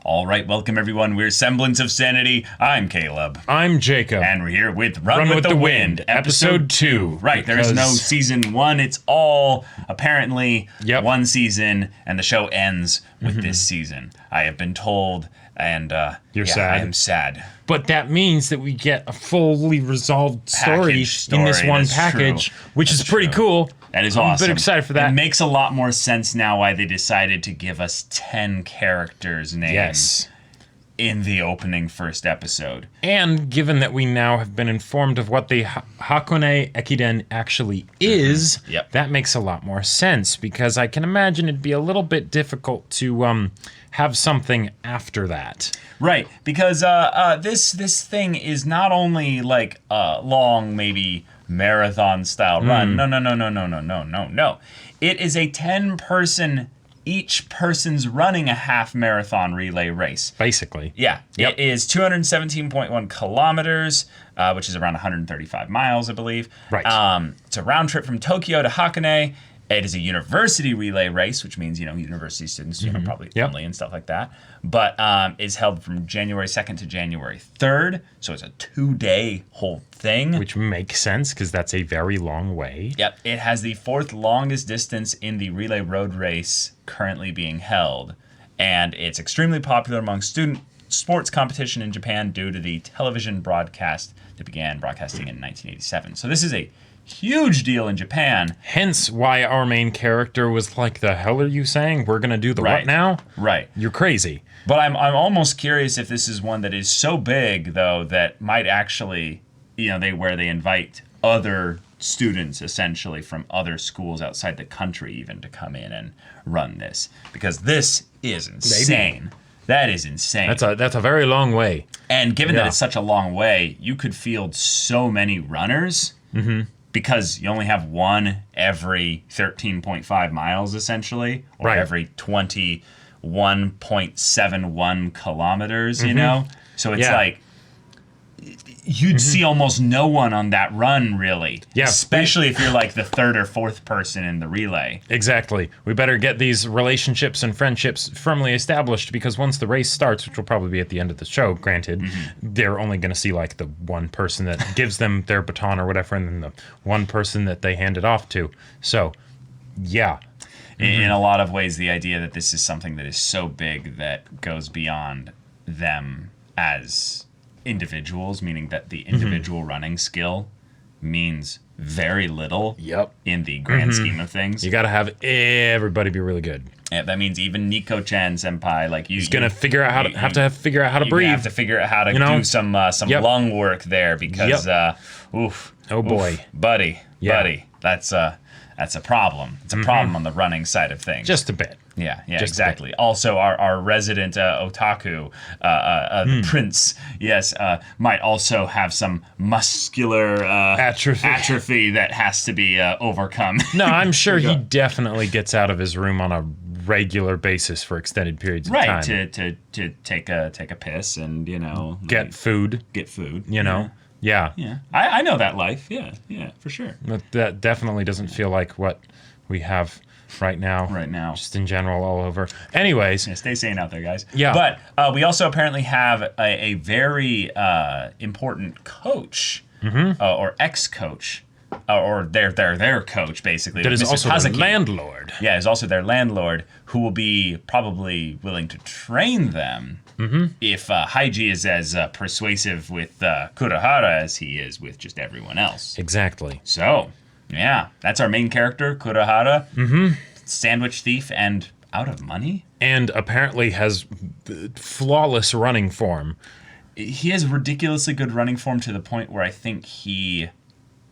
All right, welcome everyone. We're Semblance of Sanity. I'm Caleb. I'm Jacob. And we're here with Run with the Wind, episode 2. Right, there's no season 1. It's all apparently one season, and the show ends with this season. I have been told, and You're sad. I am sad. But that means that we get a fully resolved story in this one package, which is pretty cool. That is awesome. I'm a bit excited for that. It makes a lot more sense now why they decided to give us 10 characters' names in the opening first episode. And given that we now have been informed of what the Hakone Ekiden actually is, that makes a lot more sense, because I can imagine it'd be a little bit difficult to have something after that. Right, because this thing is not only like a long, maybe marathon style run. No. It is a 10-person, each person's running a half marathon relay race. Basically. Yeah. It is 217.1 kilometers, which is around 135 miles, I believe. Right. It's a round trip from Tokyo to Hakone. It is a university relay race, which means, university students, probably only and stuff like that. But it's held from January 2nd to January 3rd. So it's a 2-day whole thing. Which makes sense, because that's a very long way. Yep. It has the 4th longest distance in the relay road race currently being held. And it's extremely popular among student sports competition in Japan due to the television broadcast that began broadcasting in 1987. So this is a huge deal in Japan. Hence why our main character was like, the hell are you saying? We're going to do the what now? Right. You're crazy. But I'm almost curious if this is one that is so big, though, that might actually, where they invite other students, essentially, from other schools outside the country even to come in and run this. Because this is insane. Maybe. That is insane. That's a very long way. And given that it's such a long way, you could field so many runners. Because you only have one every 13.5 miles, essentially, or every 21.71 kilometers, So it's like, you'd see almost no one on that run, really. Yeah. Especially if you're like the 3rd or 4th person in the relay. Exactly. We better get these relationships and friendships firmly established, because once the race starts, which will probably be at the end of the show, granted, they're only going to see like the one person that gives them their baton or whatever, and then the one person that they hand it off to. So, yeah. In a lot of ways, the idea that this is something that is so big that goes beyond them as individuals, meaning that the individual running skill means very little in the grand scheme of things. You got to have everybody be really good. Yeah, that means even Nico-chan senpai, like he's gonna figure out how to figure out how to breathe. You have to figure out how to do some lung work there, because buddy, that's a problem. It's a problem on the running side of things. Just a bit. Yeah, exactly. Also, our resident otaku, the prince, might also have some muscular atrophy that has to be overcome. No, I'm sure he definitely gets out of his room on a regular basis for extended periods of time. Right, to take a piss and, get food. Yeah. I know that life. Yeah, for sure. But that definitely doesn't feel like what we have right now. Just in general, all over. Anyways. Yeah, stay sane out there, guys. Yeah. But we also apparently have a very important coach, or ex-coach, or their coach, basically. That is Mr. also Hazuki. their landlord. Yeah, is also their landlord, who will be probably willing to train them if Haiji is as persuasive with Kurahara as he is with just everyone else. Exactly. So, yeah, that's our main character, Kurahara, sandwich thief and out of money. And apparently has flawless running form. He has ridiculously good running form to the point where I think he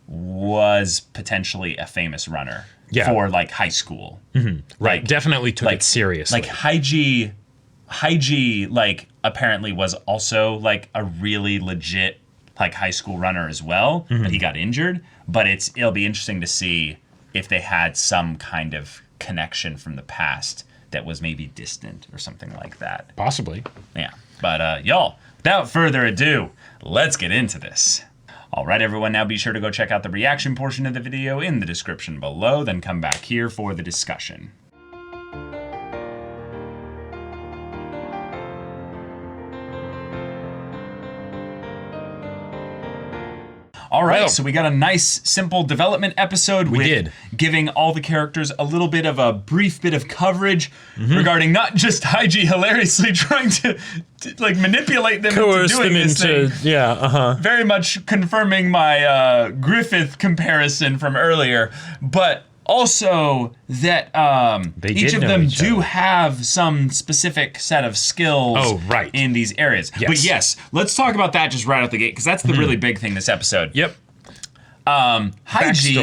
was potentially a famous runner for like high school. Right, definitely took it seriously. Like Haiji like apparently was also like a really legit like high school runner as well, but he got injured. But it'll be interesting to see if they had some kind of connection from the past that was maybe distant or something like that. Possibly. Yeah. But y'all, without further ado, let's get into this. All right, everyone, now be sure to go check out the reaction portion of the video in the description below, then come back here for the discussion. All right, Well, so we got a nice, simple development episode with giving all the characters a little bit of a brief bit of coverage regarding not just Haiji hilariously trying to like manipulate them coerce into doing them this into thing. Very much confirming my Griffith comparison from earlier, but also that each of them do have some specific set of skills in these areas. Yes. But yes, let's talk about that just right out the gate, because that's the really big thing this episode. Yep. Haiji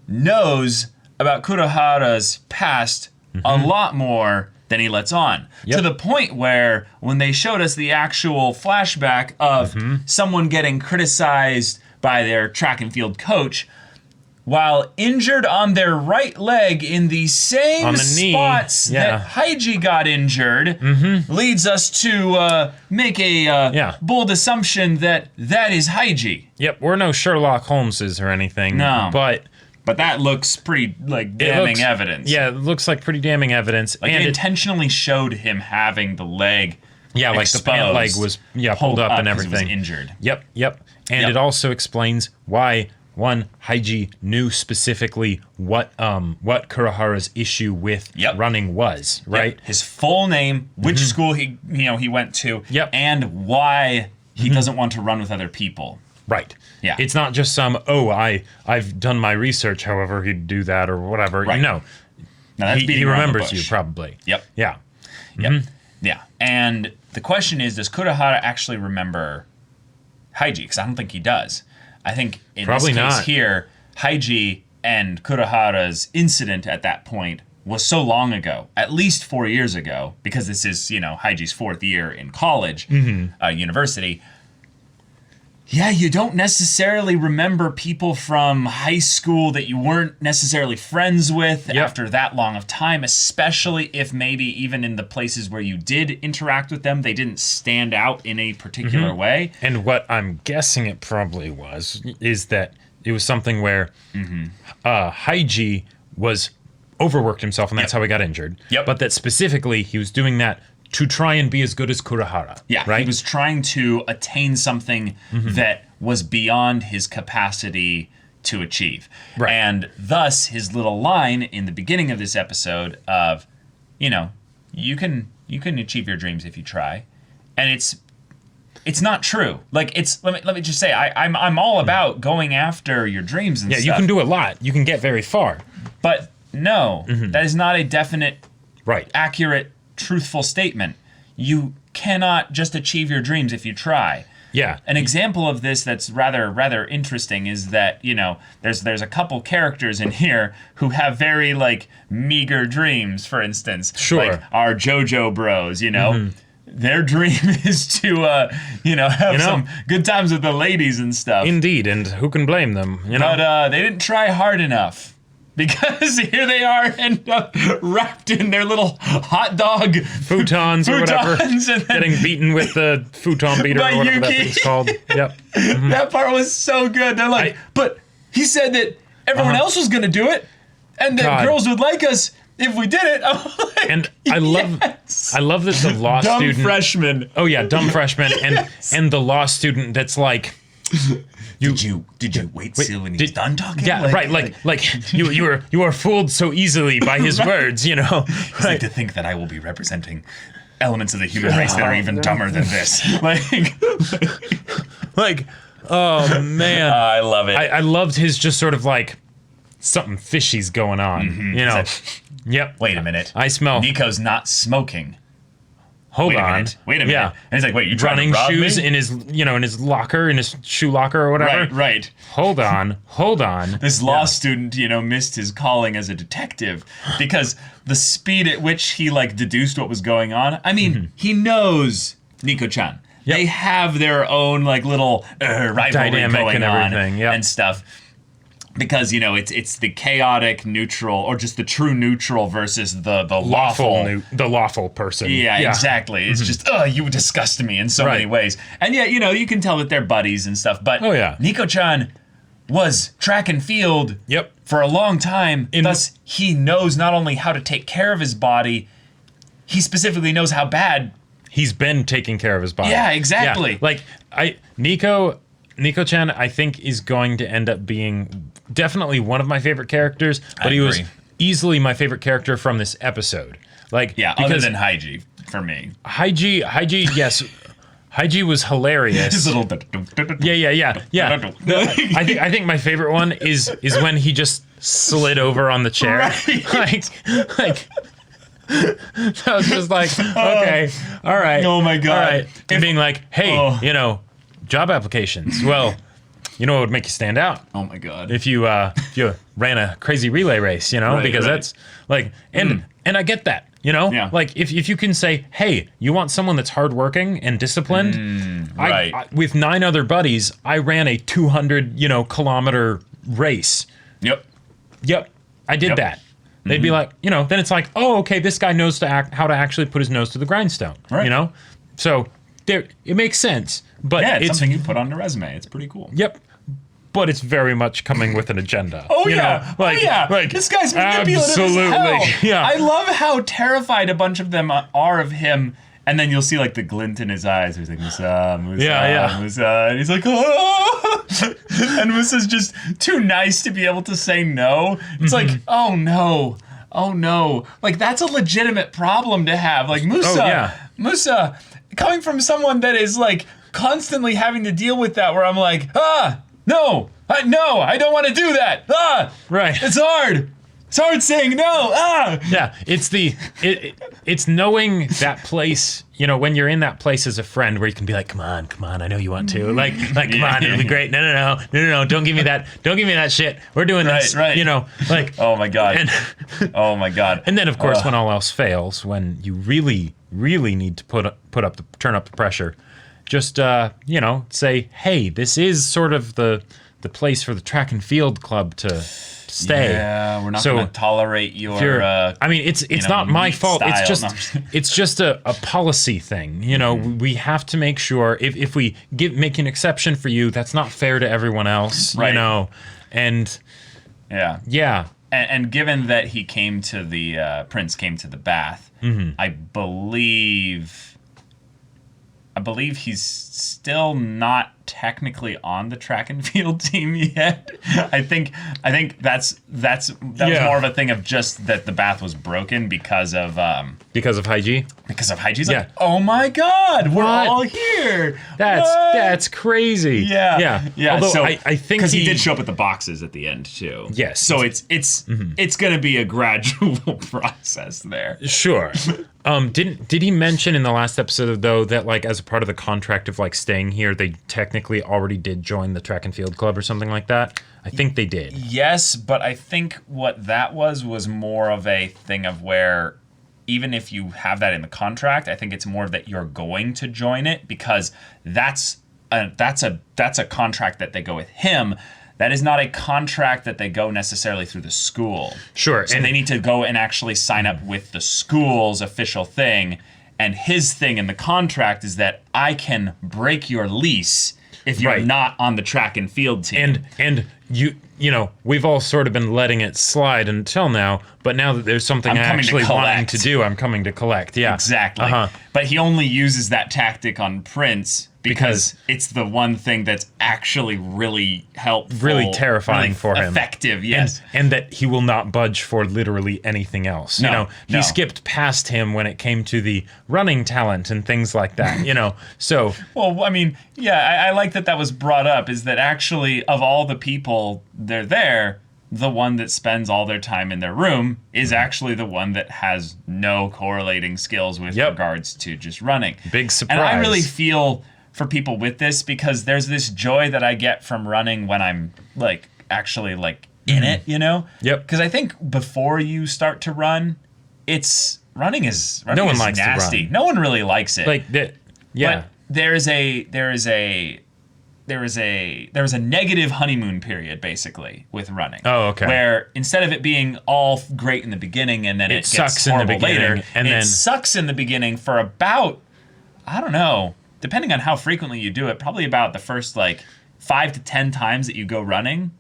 knows about Kurahara's past a lot more than he lets on. To the point where when they showed us the actual flashback of someone getting criticized by their track and field coach, while injured on their right leg in the same spots that Haiji got injured, leads us to make a bold assumption that that is Haiji. Yep, we're no Sherlock Holmeses or anything. No. But that looks pretty, like, damning evidence. Yeah, it looks like pretty damning evidence. Like, and it intentionally showed him having the leg like the pant leg was pulled up and everything. It was injured. Yep. And it also explains why... One, Haiji knew specifically what Kurahara's issue with running was, right? Yep. His full name, which school he went to, and why he doesn't want to run with other people. Right. Yeah. It's not just I've done my research, however he'd do that or whatever. Right. No, that's he remembers you probably. Yep. Yeah. Yep. Yeah. And the question is, does Kurahara actually remember Haiji? Because I don't think he does. I think in Probably this case not. here, Haiji and Kurahara's incident at that point was so long ago, at least 4 years ago, because this is, Haiji's 4th year in college, university. Yeah, you don't necessarily remember people from high school that you weren't necessarily friends with after that long of time, especially if maybe even in the places where you did interact with them, they didn't stand out in a particular way. And what I'm guessing it probably was is that it was something where Haiji was overworked himself, and that's how he got injured. But that specifically he was doing that to try and be as good as Kurahara. Yeah, right? He was trying to attain something that was beyond his capacity to achieve. Right. And thus, his little line in the beginning of this episode of, you can achieve your dreams if you try. And it's not true. Like, let me just say, I'm all about going after your dreams and stuff. Yeah, you can do a lot. You can get very far. But no, that is not a definite, accurate, truthful statement. You cannot just achieve your dreams if you try. Yeah. An example of this that's rather interesting is that, there's a couple characters in here who have very, like, meager dreams, for instance. Sure. Like our JoJo bros, Their dream is to, have some good times with the ladies and stuff. Indeed, and who can blame them, But they didn't try hard enough. Because here they are, wrapped in their little hot dog futons or whatever, and getting beaten with the futon beater or whatever that thing's called. Yep. That part was so good. They're like, but he said that everyone else was going to do it, and that girls would like us if we did it. I'm like, and I love that the law student, freshman. Oh yeah, dumb freshman, and the law student that's like. Did you wait till when he's done talking? Yeah, like you were fooled so easily by his words, I'd like to think that I will be representing elements of the human race that are even dumber than this. Oh man, I love it. I loved his just sort of like something fishy's going on, Yep. Wait a minute. I smell. Nico's not smoking. Hold on. Wait a minute. Yeah. And he's like, wait, you trying running to rob shoes me? in his, in his locker, in his shoe locker or whatever. Right. Hold on. This law student, missed his calling as a detective because the speed at which he deduced what was going on. I mean, he knows Nico-chan. Yep. They have their own little rivalry dynamic going and everything. on and stuff. Because, it's the chaotic neutral, or just the true neutral versus the lawful. The lawful person. Yeah, exactly. It's just, you disgust me in so many ways. And yet, you can tell that they're buddies and stuff. But Nico-chan was track and field for a long time. Thus, he knows not only how to take care of his body, he specifically knows how bad he's been taking care of his body. Yeah, exactly. Yeah. Nico Nico-chan, I think, is going to end up being definitely one of my favorite characters, but he was easily my favorite character from this episode. Like, yeah, other than Haiji for me. Haiji, yes. Haiji was hilarious. His little bit. Yeah. I think my favorite one is when he just slid over on the chair. Right. like that was just like, okay, all right. Oh my God. All right. And being like, hey, job applications. Well, you know what would make you stand out? Oh my God. If you ran a crazy relay race, because that's like, and I get that. Yeah. Like if you can say, hey, you want someone that's hardworking and disciplined? Right. I, with 9 other buddies, I ran a 200, kilometer race. Yep. I did that. They'd be like, then it's like, oh, okay, this guy knows how to actually put his nose to the grindstone. Right. So it makes sense. But yeah, it's something you put on the resume. It's pretty cool. Yep. But it's very much coming with an agenda. Like this guy's manipulative absolutely. as hell. Yeah. I love how terrified a bunch of them are of him, and then you'll see like the glint in his eyes. He's like, Musa, Musa, and he's like, oh, and Musa's just too nice to be able to say no. It's like, oh no, like that's a legitimate problem to have. Like Musa, coming from someone that is like constantly having to deal with that, where I'm like, no, I don't want to do that. Right. It's hard. It's hard saying no. Yeah, it's knowing that place, when you're in that place as a friend where you can be like, come on, I know you want to. Like come on, it'll be great. No, don't give me that shit. We're doing this. Right. Like, oh my God. Oh my God. And then of course when all else fails, when you really, really need to turn up the pressure, just say, hey, this is sort of the place for the track and field club to stay. Yeah, we're not going to tolerate your. It's not my fault. Style. It's just a policy thing. We have to make sure if we make an exception for you, that's not fair to everyone else. Right. And yeah. And given that he came to the Prince came to the bath, I believe he's still not technically on the track and field team yet. I think that was more of a thing of just that the bath was broken because of Haiji. Because of Haiji's like, oh my God, we're all here. That's crazy. Yeah. Although so, I think because he did show up at the boxes at the end too. Yes. So it's going to be a gradual process there. Sure. Did he mention in the last episode though that like as a part of the contract of like staying here, they technically already did join the track and field club or something like that? I think they did. Yes, but I think what that was more of a thing of where even if you have that in the contract, I think it's more that you're going to join it because that's a contract that they go with him. That is not a contract that they go necessarily through the school. Sure. So they need to go and actually sign up with the school's official thing. And his thing in the contract is that I can break your lease if you're not on the track and field team. And we've all sort of been letting it slide until now, but now that there's something I actually wanting to do, I'm coming to collect. Yeah. Exactly. But he only uses that tactic on Prince because it's the one thing that's actually really helpful. Really terrifying for him. Effective, yes. And that he will not budge for literally anything else. He skipped past him when it came to the running talent and things like that, so. Well, I mean, I like that was brought up, is that actually of all the people they're there, the one that spends all their time in their room is actually the one that has no correlating skills with regards to just running. Big surprise. And I really feel for people with this because there's this joy that I get from running when I'm like actually like in it, Yep. Because I think before you start to run, running is no one likes nasty. To run. No one really likes it. Yeah. But there is a negative honeymoon period basically with running. Oh, okay. Where instead of it being all great in the beginning and then it sucks gets in the horrible beginning, later, and then sucks in the beginning for about, I don't know, depending on how frequently you do it, probably about the first like 5 to 10 times that you go running.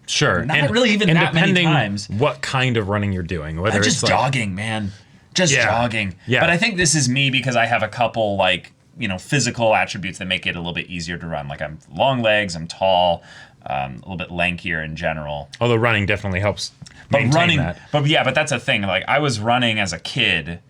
Sure. Not really even that many times. What kind of running you're doing, whether just it's jogging, man. Just jogging. Yeah. But I think this is me because I have a couple like physical attributes that make it a little bit easier to run. Like I'm long legs, I'm tall, a little bit lankier in general. Although running definitely helps maintain that. But that's a thing. Like I was running as a kid.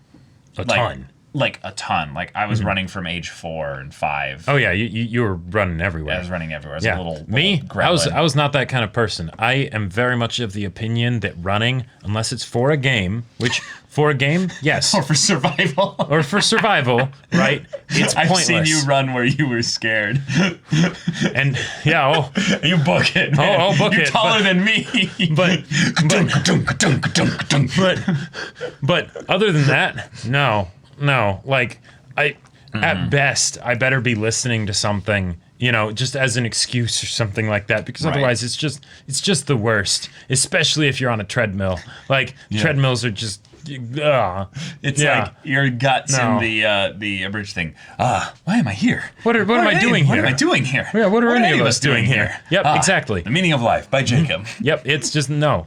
A ton. Like a ton. Like I was running from age 4 and 5. Oh yeah, you were running everywhere. Yeah, I was running everywhere. I was Yeah, a little me. gremlin. I was not that kind of person. I am very much of the opinion that running, unless it's for a game, which for a game, yes, or for survival. or for survival, right? It's I've pointless. seen you run where you were scared. And yeah, You book it. Man. I'll book You're it, taller than me. but other than that, no. Like at best, I better be listening to something, just as an excuse or something like that, because otherwise it's just the worst, especially if you're on a treadmill. Like treadmills are just It's like your guts in the abridged thing. Why am I here? What am I doing here? What am I doing here? Yeah, what are any of us doing here? Yep, exactly. The Meaning of Life by Jacob. Yep, it's just no.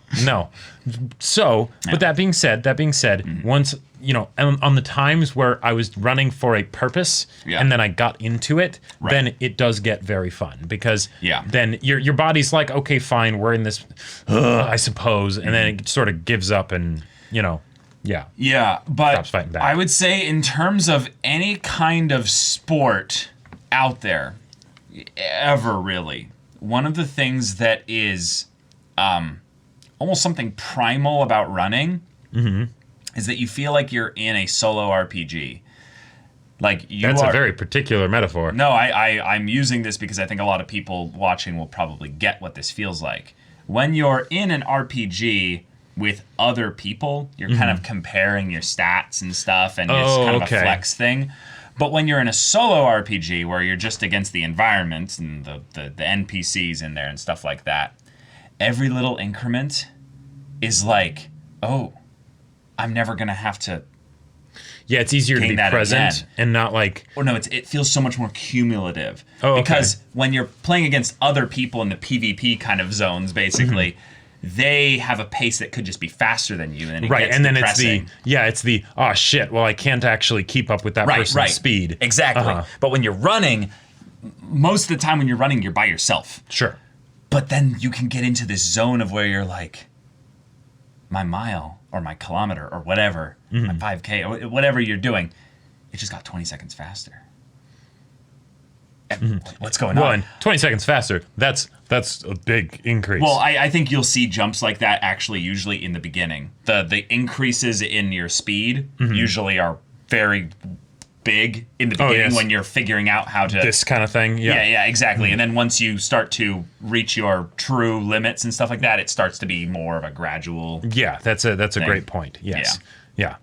So, but that being said, once, on the times where I was running for a purpose and then I got into it, then it does get very fun, because then your body's like, okay, fine, we're in this, I suppose, and then it sort of gives up and, Yeah, but stops fighting back. I would say in terms of any kind of sport out there, ever really, one of the things that is almost something primal about running is that you feel like you're in a solo RPG. Like That's a very particular metaphor. No, I'm using this because I think a lot of people watching will probably get what this feels like. When you're in an RPG with other people, you're kind of comparing your stats and stuff, and it's kind of a flex thing. But when you're in a solo RPG where you're just against the environment and the NPCs in there and stuff like that, every little increment is like, oh, I'm never going to have to. Yeah, it's easier to be present and not like. Or no, it feels so much more cumulative. Oh, because when you're playing against other people in the PvP kind of zones, basically, they have a pace that could just be faster than you, and it gets and then depressing. it's the oh shit, well I can't actually keep up with that person's speed. Exactly. But when you're running, most of the time when you're running, you're by yourself. Sure. But then you can get into this zone of where you're like, my mile or my kilometer or whatever, my 5K or whatever you're doing, it just got 20 seconds faster. What's going on? Well, and 20 seconds faster, that's a big increase. Well, I think you'll see jumps like that actually usually in the beginning. The increases in your speed usually are very big in the beginning when you're figuring out how to... This kind of thing, Yeah, exactly. And then once you start to reach your true limits and stuff like that, it starts to be more of a gradual... Yeah, that's a great point, yes. Yeah.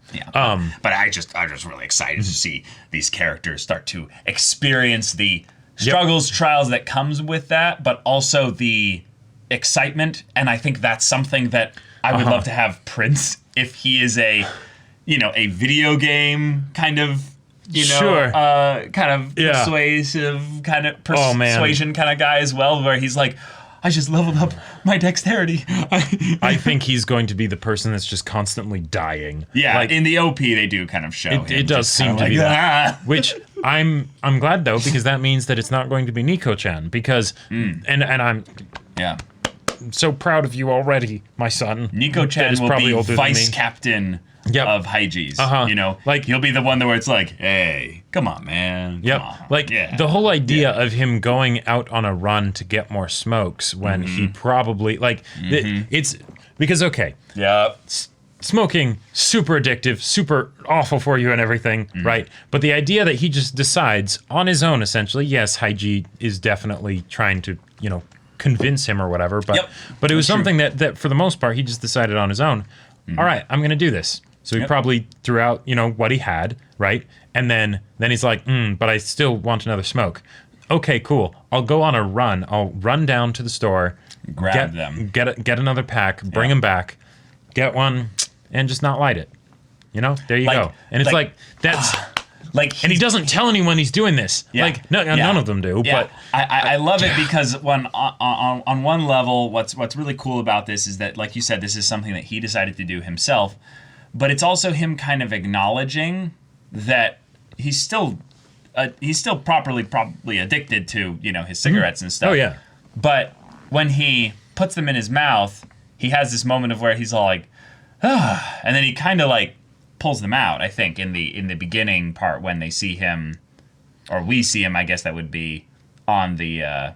But I'm just really excited to see these characters start to experience the struggles, trials that comes with that, but also the excitement. And I think that's something that I would love to have Prince, if he is a video game kind of, persuasive kind of persuasion kind of guy as well, where he's like, I just leveled up my dexterity. I think he's going to be the person that's just constantly dying. Yeah, in the OP they do kind of show it does seem to be that. Which I'm glad though, because that means that it's not going to be Nico-chan, because and I'm so proud of you already, my son. Nico-chan will be vice captain of Haiji's. Like he'll be the one where it's like, hey, come on, man. Come on. The whole idea of him going out on a run to get more smokes when he probably it's because smoking super addictive, super awful for you and everything, right? But the idea that he just decides on his own, essentially, yes, Haiji is definitely trying to convince him or whatever, but it was something that for the most part he just decided on his own. All right, I'm gonna do this. So he probably threw out, what he had, right? And then he's like, but I still want another smoke. Okay, cool. I'll go on a run. I'll run down to the store, grab them, get another pack, bring them back, get one, and just not light it. There you go. And it's like that's and he doesn't tell anyone he's doing this. None of them do. Yeah. But I love it because on one level, what's really cool about this is that, like you said, this is something that he decided to do himself. But it's also him kind of acknowledging that he's still he's still probably addicted to, you know, his cigarettes and stuff. Oh, yeah. But when he puts them in his mouth, he has this moment of where he's all like, ah, and then he kind of like pulls them out, I think, in the beginning part when they see him, or we see him, I guess that would be on the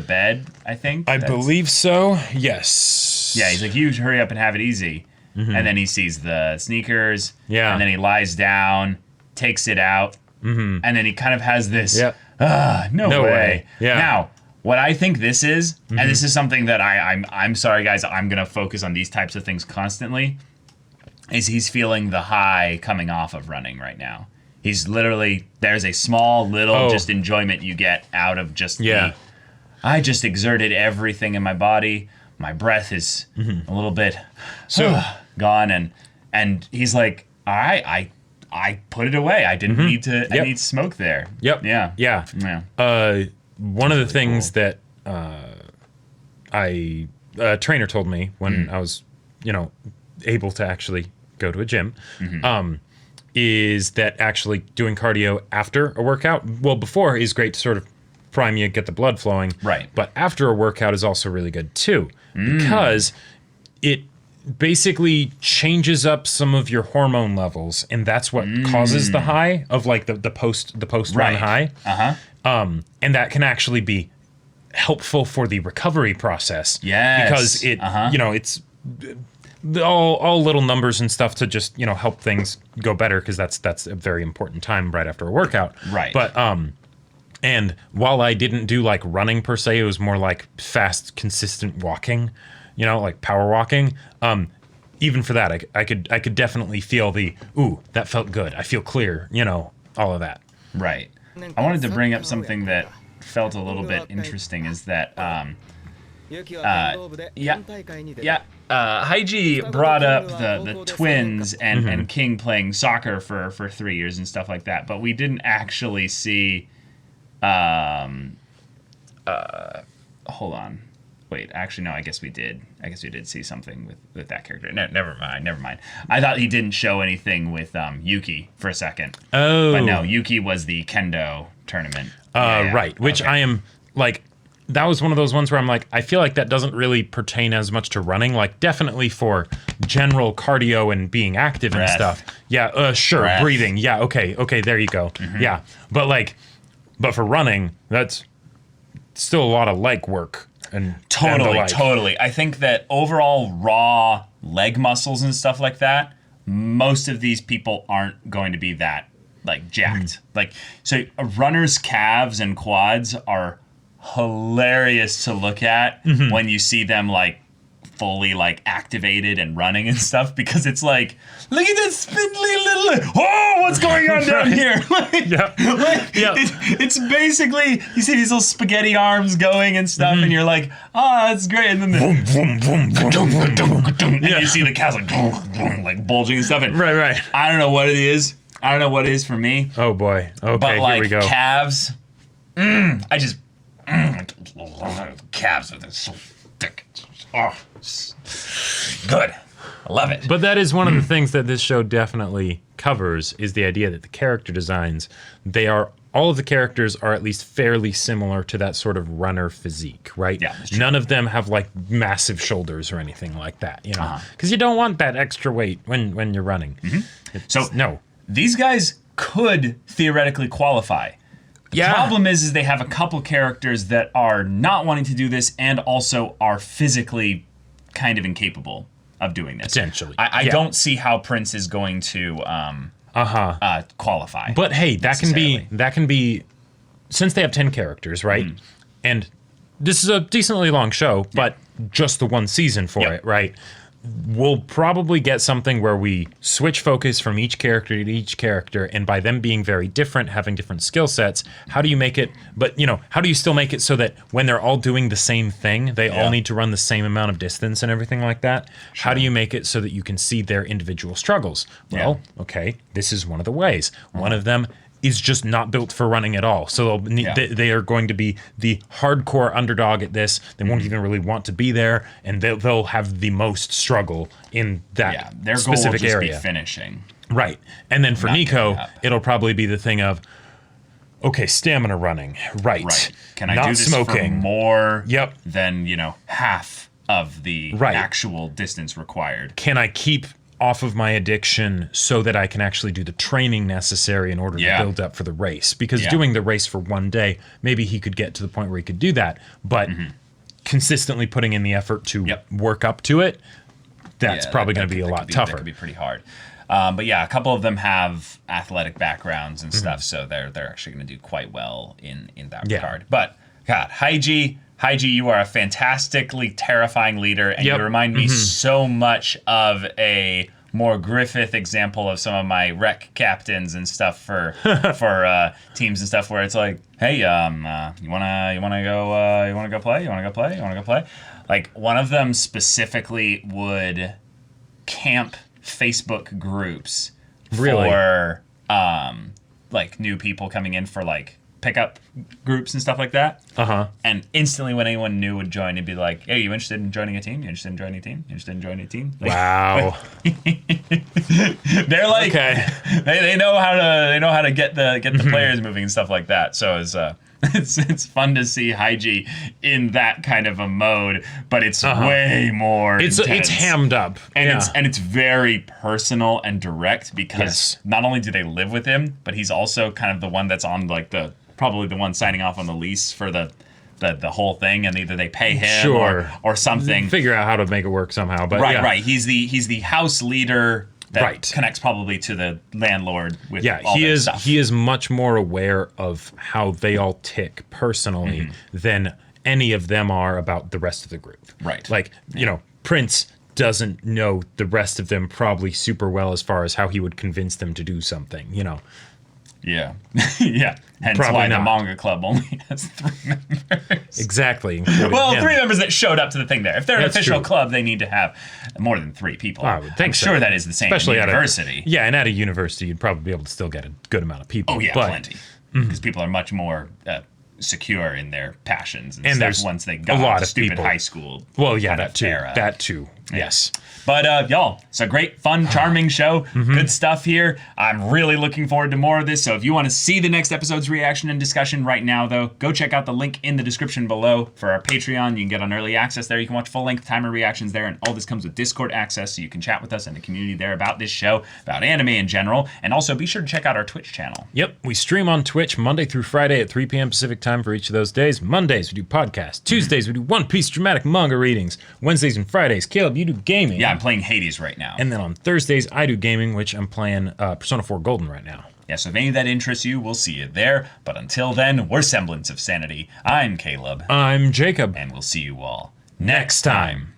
bed, I think. I believe so, yes. Yeah, he's like, you hurry up and have it easy. And then he sees the sneakers. Yeah. And then he lies down, takes it out. And then he kind of has this, no way. Yeah. Now, what I think this is, and this is something that I'm sorry, guys, I'm going to focus on these types of things constantly, is he's feeling the high coming off of running right now. He's literally, there's a small little just enjoyment you get out of just I just exerted everything in my body. My breath is a little bit gone, and he's like, all right, I put it away. I didn't need to. I need smoke there. Yep. Yeah. One of the things that a trainer told me when I was, you know, able to actually go to a gym, is that actually doing cardio after a workout, well, before is great to sort of prime you, get the blood flowing. Right. But after a workout is also really good too, because it basically changes up some of your hormone levels, and that's what causes the high of like the post run high. And that can actually be helpful for the recovery process. Yes. Because it you know, it's all little numbers and stuff to just, you know, help things go better, because that's a very important time right after a workout. Right. But and while I didn't do like running per se, it was more like fast, consistent walking, you know, like power walking. Even for that, I could definitely feel the, ooh, that felt good. I feel clear, you know, all of that. Right. I wanted to bring up something that felt a little bit interesting, is that Haiji brought up the twins and King playing soccer for 3 years and stuff like that, but we didn't actually see hold on. Wait, actually, no, I guess we did. I guess we did see something with that character. No, never mind. I thought he didn't show anything with Yuki for a second. Oh. But no, Yuki was the kendo tournament. Right, which I am, like, that was one of those ones where I'm like, I feel like that doesn't really pertain as much to running. Like, definitely for general cardio and being active and stuff. Yeah, sure, breath. Breathing. Yeah, okay, there you go. Yeah, but for running, that's still a lot of leg work. And totally. I think that overall raw leg muscles and stuff like that, most of these people aren't going to be that like jacked. Like, so a runner's calves and quads are hilarious to look at when you see them like fully like activated and running and stuff, because it's like, look at that spindly little, what's going on down here? It's basically, you see these little spaghetti arms going and stuff, and you're like, that's great. And then and you see the calves like bulging and stuff. And right. I don't know what it is. I don't know what it is for me. Oh boy. Okay, but like here we go. Calves, I just calves are so thick. Oh, good. I love it. But that is one of the things that this show definitely covers, is the idea that the character designs, all of the characters are at least fairly similar to that sort of runner physique, right? Yeah, that's true. None of them have like massive shoulders or anything like that, you know? Because you don't want that extra weight when you're running. No. These guys could theoretically qualify. The problem is they have a couple characters that are not wanting to do this and also are physically kind of incapable of doing this. Essentially. I don't see how Prince is going to qualify. But hey, that can be since they have 10 characters, right? And this is a decently long show, but just the one season for it, right? We'll probably get something where we switch focus from each character to each character, and by them being very different, having different skill sets, how do you make it, but, you know, how do you still make it so that when they're all doing the same thing, they all need to run the same amount of distance and everything like that? How do you make it so that you can see their individual struggles? Well, okay, this is one of the ways. One of them is just not built for running at all. So they are going to be the hardcore underdog at this. They won't even really want to be there, and they'll have the most struggle in that their specific goal will just area. be finishing. Right. And then for Not Nico, giving up. it'll probably be the thing of, okay, stamina running. Right. Right. Can I Not do this smoking. for more Yep. than, half of the Right. actual distance required? Can I keep off of my addiction so that I can actually do the training necessary in order to build up for the race? Because doing the race for one day, maybe he could get to the point where he could do that, but consistently putting in the effort to work up to it, that's probably going to be a lot tougher. That could be pretty hard. But yeah, a couple of them have athletic backgrounds and stuff, so they're actually going to do quite well in that regard. But God, Haiji, you are a fantastically terrifying leader, and you remind me so much of a more Griffith example of some of my rec captains and stuff for teams and stuff, where it's like, hey, you wanna go play? Like, one of them specifically would camp Facebook groups for like new people coming in for like pickup groups and stuff like that. And instantly when anyone new would join, it'd be like, hey, you interested in joining a team? You interested in joining a team? You interested in joining a team? Like, Wow. they're like, they know how to get the players moving and stuff like that. So it's fun to see Haiji in that kind of a mode, but it's way more It's hammed up. and it's very personal and direct, because not only do they live with him, but he's also kind of the one that's on like probably the one signing off on the lease for the whole thing, and either they pay him or something. Figure out how to make it work somehow. But right. He's the house leader that connects probably to the landlord with all that stuff. He is much more aware of how they all tick personally than any of them are about the rest of the group. Right. Like, Prince doesn't know the rest of them probably super well as far as how he would convince them to do something, Yeah. Yeah. Hence Probably why not. the manga club only has 3 members. Exactly. Well, him. 3 members that showed up to the thing there. If they're an That's official true. club, they need to have more than 3 people. I would think I'm so. sure that is the same Especially at at university. and at a university, you'd probably be able to still get a good amount of people. Oh, yeah, but plenty. Because people are much more secure in their passions and And stuff there's once they a got lot out of of stupid people. high school. Well, yeah, kind that of too. era. That too. Yes. But y'all, it's a great, fun, charming show. Good stuff here. I'm really looking forward to more of this. So if you want to see the next episode's reaction and discussion right now, though, go check out the link in the description below for our Patreon. You can get on early access there. You can watch full-length timer reactions there. And all this comes with Discord access, so you can chat with us in the community there about this show, about anime in general. And also be sure to check out our Twitch channel. Yep, we stream on Twitch Monday through Friday at 3 p.m. Pacific time for each of those days. Mondays, we do podcasts. Tuesdays, we do One Piece dramatic manga readings. Wednesdays and Fridays, Caleb, you do gaming. Yeah, I'm playing Hades right now. And then on Thursdays, I do gaming, which I'm playing Persona 4 Golden right now. Yeah, so if any of that interests you, we'll see you there. But until then, we're Semblance of Sanity. I'm Caleb. I'm Jacob. And we'll see you all next time.